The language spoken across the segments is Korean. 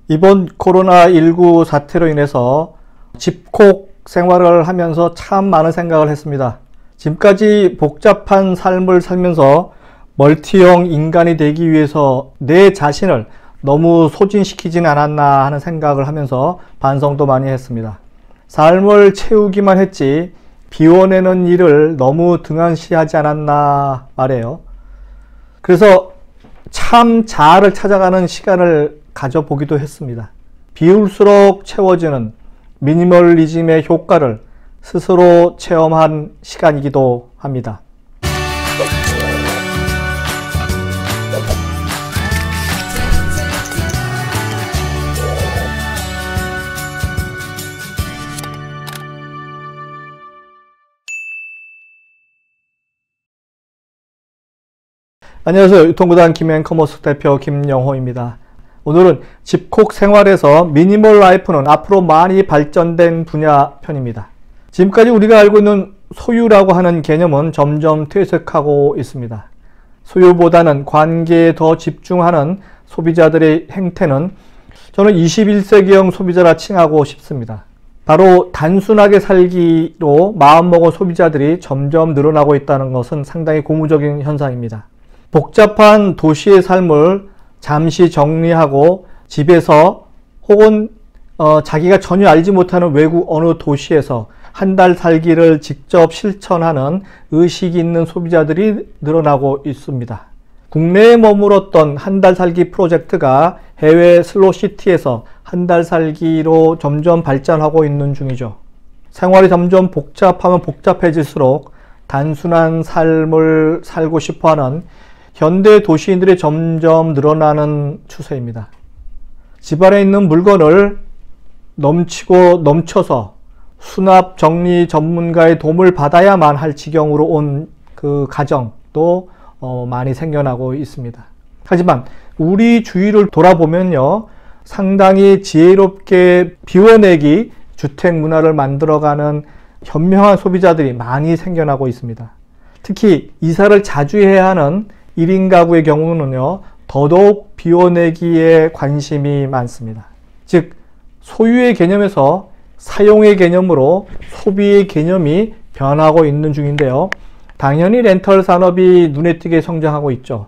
이번 코로나19 사태로 인해서 집콕 생활을 하면서 참 많은 생각을 했습니다. 지금까지 복잡한 삶을 살면서 멀티형 인간이 되기 위해서 내 자신을 너무 소진시키진 않았나 하는 생각을 하면서 반성도 많이 했습니다. 삶을 채우기만 했지 비워내는 일을 너무 등한시하지 않았나 말이에요. 그래서 참 자아를 찾아가는 시간을 가져보기도 했습니다. 비울수록 채워지는 미니멀리즘의 효과를 스스로 체험한 시간이기도 합니다. 안녕하세요. 유통구단 김앤커머스 대표 김영호입니다. 오늘은 집콕 생활에서 미니멀 라이프는 앞으로 많이 발전된 분야 편입니다. 지금까지 우리가 알고 있는 소유라고 하는 개념은 점점 퇴색하고 있습니다. 소유보다는 관계에 더 집중하는 소비자들의 행태는 저는 21세기형 소비자라 칭하고 싶습니다. 바로 단순하게 살기로 마음먹은 소비자들이 점점 늘어나고 있다는 것은 상당히 고무적인 현상입니다. 복잡한 도시의 삶을 잠시 정리하고 집에서 혹은 자기가 전혀 알지 못하는 외국 어느 도시에서 한 달 살기를 직접 실천하는 의식이 있는 소비자들이 늘어나고 있습니다. 국내에 머물었던 한 달 살기 프로젝트가 해외 슬로시티에서 한 달 살기로 점점 발전하고 있는 중이죠. 생활이 점점 복잡하면 복잡해질수록 단순한 삶을 살고 싶어하는 현대 도시인들이 점점 늘어나는 추세입니다. 집안에 있는 물건을 넘쳐서 수납 정리 전문가의 도움을 받아야만 할 지경으로 온 그 가정도 많이 생겨나고 있습니다. 하지만 우리 주위를 돌아보면요, 상당히 지혜롭게 비워내기 주택 문화를 만들어가는 현명한 소비자들이 많이 생겨나고 있습니다. 특히 이사를 자주 해야 하는 1인 가구의 경우는요, 더더욱 비워내기에 관심이 많습니다. 즉, 소유의 개념에서 사용의 개념으로 소비의 개념이 변하고 있는 중인데요. 당연히 렌털 산업이 눈에 띄게 성장하고 있죠.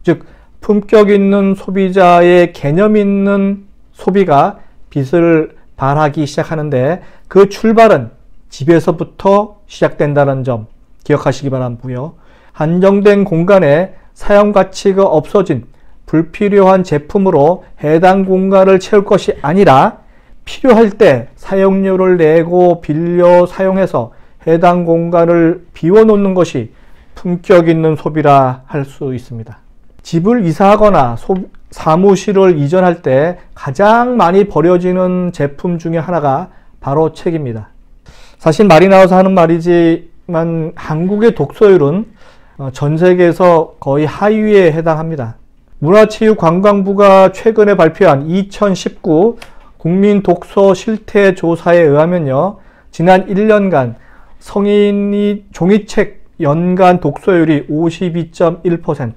즉, 품격 있는 소비자의 개념 있는 소비가 빛을 발하기 시작하는데 그 출발은 집에서부터 시작된다는 점 기억하시기 바라고요. 한정된 공간에 사용 가치가 없어진 불필요한 제품으로 해당 공간을 채울 것이 아니라 필요할 때 사용료를 내고 빌려 사용해서 해당 공간을 비워놓는 것이 품격 있는 소비라 할 수 있습니다. 집을 이사하거나 사무실을 이전할 때 가장 많이 버려지는 제품 중에 하나가 바로 책입니다. 사실 말이 나와서 하는 말이지만 한국의 독서율은 전 세계에서 거의 하위에 해당합니다. 문화체육관광부가 최근에 발표한 2019 국민 독서 실태 조사에 의하면요, 지난 1년간 성인이 종이책 연간 독서율이 52.1%,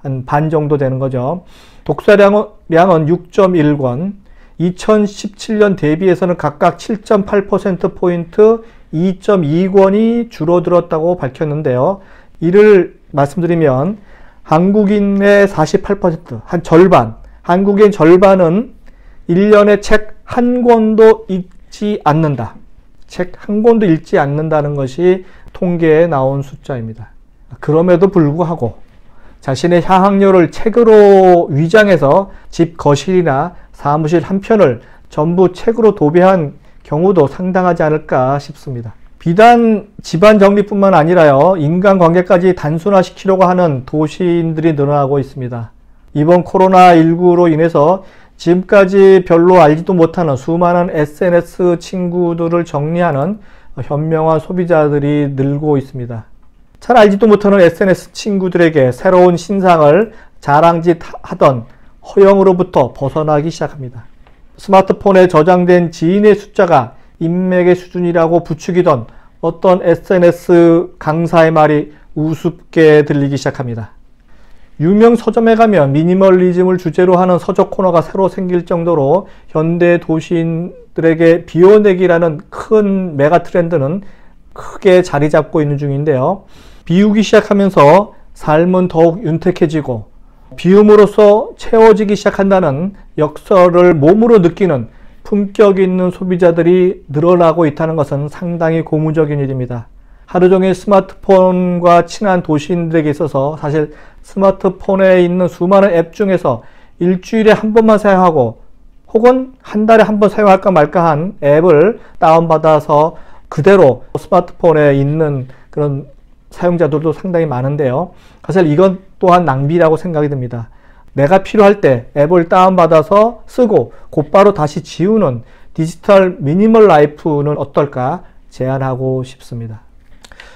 한 반 정도 되는 거죠. 독서량은 6.1권, 2017년 대비해서는 각각 7.8%포인트, 2.2권이 줄어들었다고 밝혔는데요. 이를 말씀드리면 한국인의 48%, 한 절반, 한국인 절반은 1년에 책 한 권도 읽지 않는다. 책 한 권도 읽지 않는다는 것이 통계에 나온 숫자입니다. 그럼에도 불구하고 자신의 향학료를 책으로 위장해서 집 거실이나 사무실 한편을 전부 책으로 도배한 경우도 상당하지 않을까 싶습니다. 비단 집안 정리뿐만 아니라요, 인간관계까지 단순화시키려고 하는 도시인들이 늘어나고 있습니다. 이번 코로나19로 인해서 지금까지 별로 알지도 못하는 수많은 SNS 친구들을 정리하는 현명한 소비자들이 늘고 있습니다. 잘 알지도 못하는 SNS 친구들에게 새로운 신상을 자랑짓하던 허영으로부터 벗어나기 시작합니다. 스마트폰에 저장된 지인의 숫자가 인맥의 수준이라고 부추기던 어떤 SNS 강사의 말이 우습게 들리기 시작합니다. 유명 서점에 가면 미니멀리즘을 주제로 하는 서적 코너가 새로 생길 정도로 현대 도시인들에게 비워내기라는 큰 메가 트렌드는 크게 자리 잡고 있는 중인데요. 비우기 시작하면서 삶은 더욱 윤택해지고 비움으로써 채워지기 시작한다는 역설을 몸으로 느끼는 품격 있는 소비자들이 늘어나고 있다는 것은 상당히 고무적인 일입니다. 하루 종일 스마트폰과 친한 도시인들에게 있어서 사실 스마트폰에 있는 수많은 앱 중에서 일주일에 한 번만 사용하고 혹은 한 달에 한 번 사용할까 말까 한 앱을 다운받아서 그대로 스마트폰에 있는 그런 사용자들도 상당히 많은데요. 사실 이건 또한 낭비라고 생각이 듭니다. 내가 필요할 때 앱을 다운받아서 쓰고 곧바로 다시 지우는 디지털 미니멀 라이프는 어떨까 제안하고 싶습니다.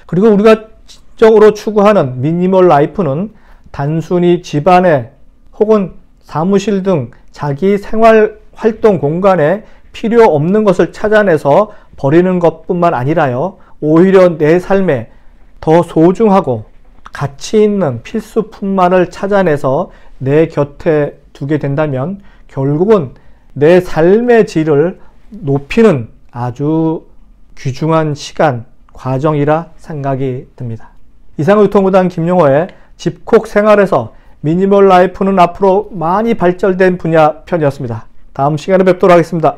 그리고 우리가 지적으로 추구하는 미니멀 라이프는 단순히 집안에 혹은 사무실 등 자기 생활 활동 공간에 필요 없는 것을 찾아내서 버리는 것뿐만 아니라요. 오히려 내 삶에 더 소중하고 가치 있는 필수품만을 찾아내서 내 곁에 두게 된다면 결국은 내 삶의 질을 높이는 아주 귀중한 시간, 과정이라 생각이 듭니다. 이상 유통구단 김용호의 집콕 생활에서 미니멀 라이프는 앞으로 많이 발전된 분야 편이었습니다. 다음 시간에 뵙도록 하겠습니다.